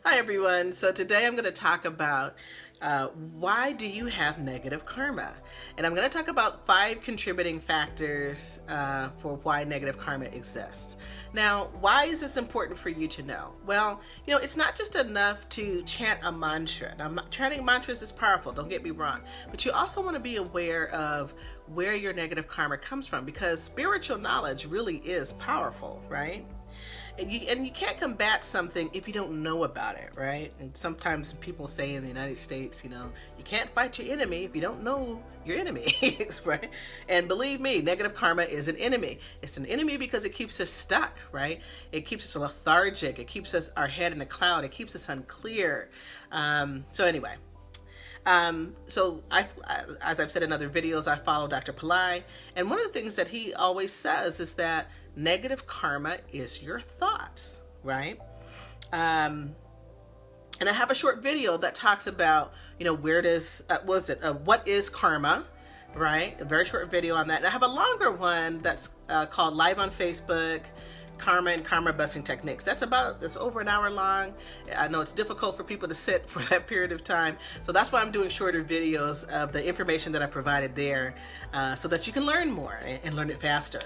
Hi everyone. So today I'm going to talk about why do you have negative karma? And I'm going to talk about 5 contributing factors for why negative karma exists. Now, why is this important for you to know? Well, it's not just enough to chant a mantra. Now, chanting mantras is powerful, don't get me wrong, but you also want to be aware of where your negative karma comes from, because spiritual knowledge really is powerful, right? And you can't combat something if you don't know about it, right? And sometimes people say in the United States, you can't fight your enemy if you don't know your enemy, right? And believe me, negative karma is an enemy. It's an enemy because it keeps us stuck, right? It keeps us lethargic. It keeps us our head in a cloud. It keeps us unclear. So anyway. As I've said in other videos, I follow Dr. Pillai, and one of the things that he always says is that negative karma is your thoughts, right? And I have a short video that talks about, what is karma, right? A very short video on that. And I have a longer one that's called Live on Facebook, Karma and Karma Busting Techniques. It's over an hour long. I know it's difficult for people to sit for that period of time. So that's why I'm doing shorter videos of the information that I provided there so that you can learn more and learn it faster.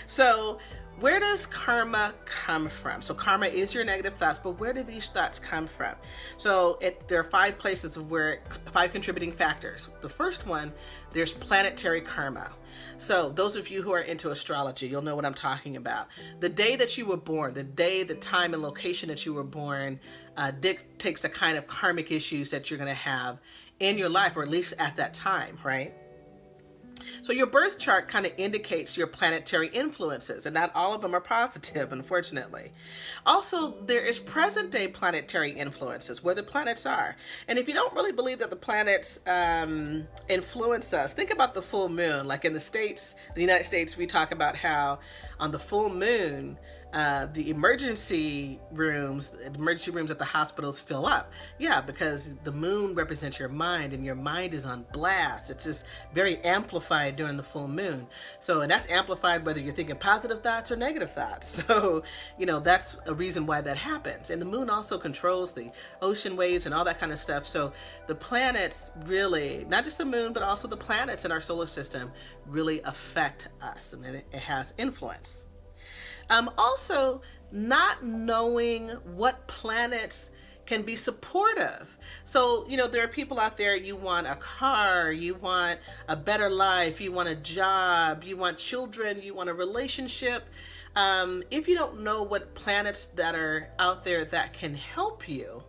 So where does karma come from? So karma is your negative thoughts, but where do these thoughts come from? So there are 5 places where 5 contributing factors. The first one, there's planetary karma. So those of you who are into astrology, you'll know what I'm talking about. The day that you were born, the day, the time, and location that you were born dictates the kind of karmic issues that you're going to have in your life, or at least at that time, right? So your birth chart kind of indicates your planetary influences, and not all of them are positive, unfortunately. Also, there is present day planetary influences, where the planets are. And if you don't really believe that the planets influence us, think about the full moon. Like in the United States, we talk about how on the full moon, the emergency rooms at the hospitals fill up. Yeah, because the moon represents your mind, and your mind is on blast. It's just very amplified during the full moon. So, and that's amplified whether you're thinking positive thoughts or negative thoughts. So, that's a reason why that happens. And the moon also controls the ocean waves and all that kind of stuff. So the planets really, not just the moon, but also the planets in our solar system really affect us, and then it has influence. Also, not knowing what planets can be supportive. So, there are people out there, you want a car, you want a better life, you want a job, you want children, you want a relationship. If you don't know what planets that are out there that can help you,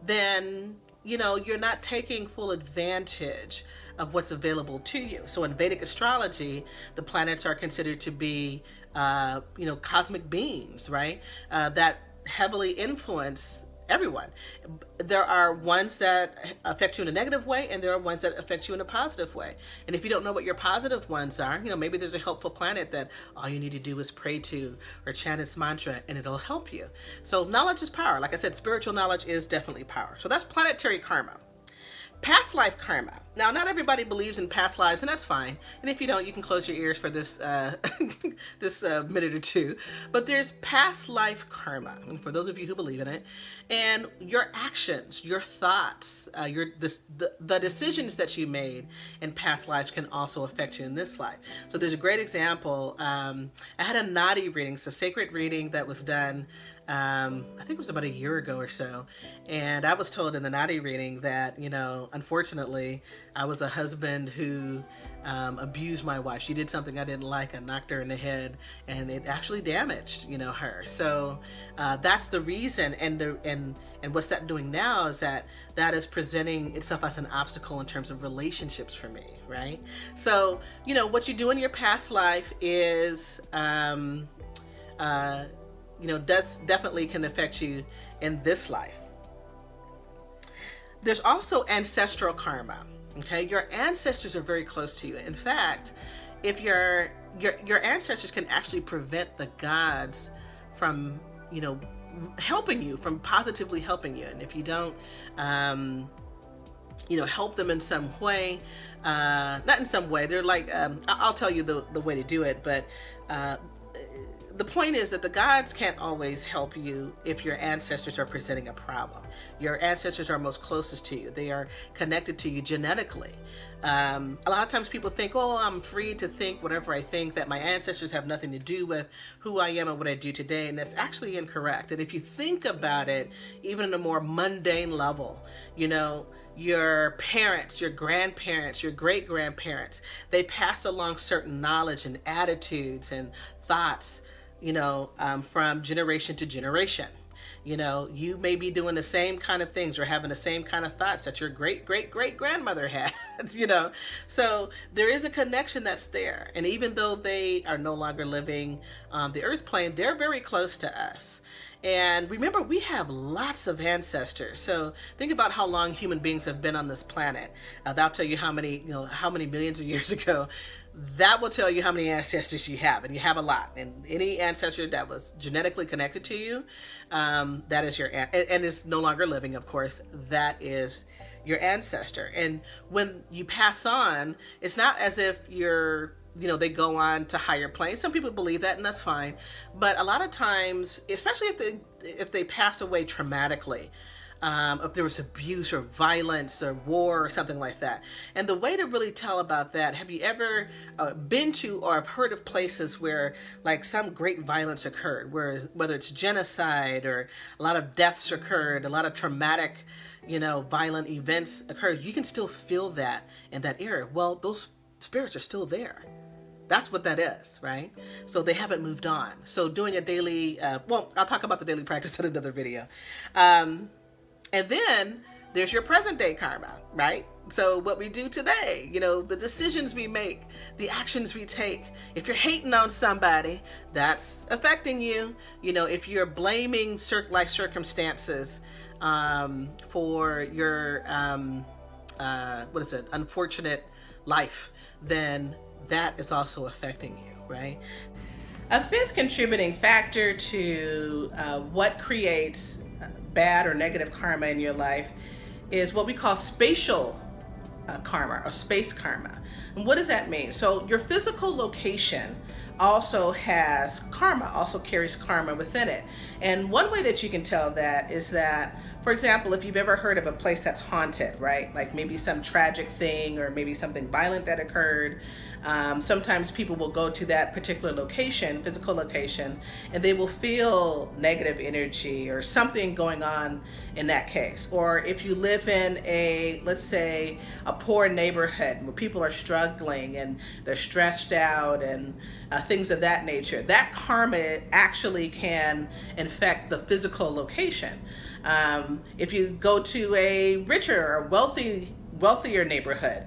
then you're not taking full advantage of what's available to you. So in Vedic astrology, the planets are considered to be, cosmic beings, right? That heavily influence everyone. There are ones that affect you in a negative way, and there are ones that affect you in a positive way. And if you don't know what your positive ones are, maybe there's a helpful planet that all you need to do is pray to or chant its mantra, and it'll help you. So knowledge is power. Like I said, spiritual knowledge is definitely power. So that's planetary karma. Past life karma. Now, not everybody believes in past lives, and that's fine. And if you don't, you can close your ears for this minute or two. But there's past life karma, and for those of you who believe in it, and your actions, your thoughts, the decisions that you made in past lives can also affect you in this life. So there's a great example. I had a Nadi reading, it's a sacred reading that was done. I think it was about a year ago or so. And I was told in the Nadi reading that, unfortunately, I was a husband who abused my wife. She did something I didn't like. I knocked her in the head, and it actually damaged, her. So that's the reason. And what's that doing now is that is presenting itself as an obstacle in terms of relationships for me, right? So, what you do in your past life is does definitely can affect you in this life. There's also ancestral karma. Okay, your ancestors are very close to you. In fact, if your ancestors can actually prevent the gods from helping you, from positively helping you, and if you don't help them in some way, not in some way, they're like I'll tell you the way to do it, but the point is that the gods can't always help you if your ancestors are presenting a problem. Your ancestors are most closest to you. They are connected to you genetically. A lot of times people think, oh, I'm free to think whatever I think, that my ancestors have nothing to do with who I am and what I do today. And that's actually incorrect. And if you think about it, even on a more mundane level, you know, your parents, your grandparents, your great-grandparents, they passed along certain knowledge and attitudes and thoughts, you know, from generation to generation. You know, you may be doing the same kind of things or having the same kind of thoughts that your great-great-great-grandmother had, you know. So there is a connection that's there. And even though they are no longer living on the earth plane, they're very close to us. And remember, we have lots of ancestors. So think about how long human beings have been on this planet. That'll tell you how many millions of years ago. That will tell you how many ancestors you have, and you have a lot. And any ancestor that was genetically connected to you, that is your and is no longer living, of course. That is your ancestor. And when you pass on, it's not as if they go on to higher planes. Some people believe that, and that's fine. But a lot of times, especially if they passed away traumatically, if there was abuse or violence or war or something like that. And the way to really tell about that, have you ever been to or have heard of places where like some great violence occurred, whether it's genocide or a lot of deaths occurred, a lot of traumatic, violent events occurred, you can still feel that in that area. Well, those spirits are still there. That's what that is, right? So they haven't moved on. So doing a daily, I'll talk about the daily practice in another video. And then there's your present day karma, right? So what we do today, the decisions we make, the actions we take. If you're hating on somebody, that's affecting you. If you're blaming life circumstances for your, unfortunate life, then that is also affecting you, right? A fifth contributing factor to what creates bad or negative karma in your life is what we call spatial karma or space karma. And what does that mean? So your physical location also has karma, also carries karma within it. And one way that you can tell that is that, for example, if you've ever heard of a place that's haunted, right? Like maybe some tragic thing or maybe something violent that occurred. Sometimes people will go to that particular location, physical location, and they will feel negative energy or something going on in that case. Or if you live in let's say, a poor neighborhood where people are struggling and they're stressed out and things of that nature, that karma actually can infect the physical location. If you go to a richer or wealthier neighborhood,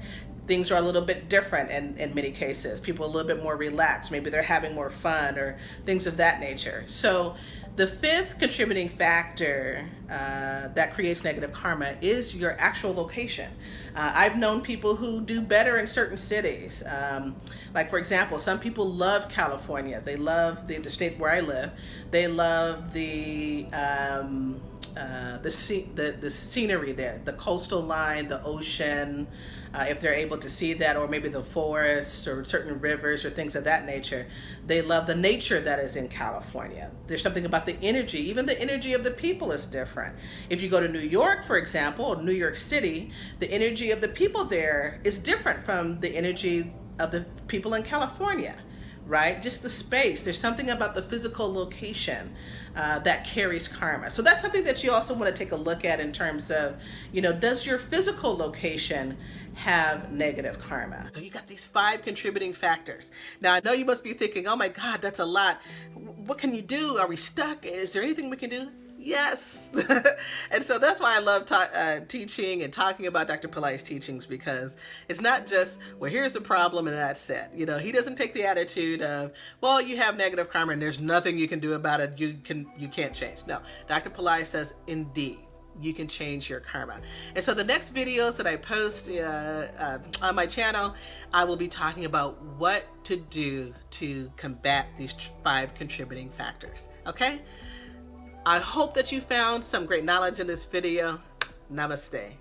things are a little bit different in many cases. People are a little bit more relaxed. Maybe they're having more fun or things of that nature. So the fifth contributing factor that creates negative karma is your actual location. I've known people who do better in certain cities. Like, for example, some people love California. They love the state where I live. They love the scenery there, the coastal line, the ocean, if they're able to see that, or maybe the forest or certain rivers or things of that nature. They love the nature that is in California. There's something about the energy, even the energy of the people is different. If you go to New York, for example, or New York City, the energy of the people there is different from the energy of the people in California. Right? Just the space. There's something about the physical location that carries karma. So that's something that you also want to take a look at in terms of, does your physical location have negative karma? So you got these 5 contributing factors. Now I know you must be thinking, oh my God, that's a lot. What can you do? Are we stuck? Is there anything we can do? Yes. And so that's why I love teaching and talking about Dr. Pillai's teachings, because it's not just, well, here's the problem and that's it. He doesn't take the attitude of, well, you have negative karma and there's nothing you can do about it. You can't change. No, Dr. Pillai says, indeed, you can change your karma. And so the next videos that I post on my channel, I will be talking about what to do to combat these 5 contributing factors. Okay? I hope that you found some great knowledge in this video. Namaste.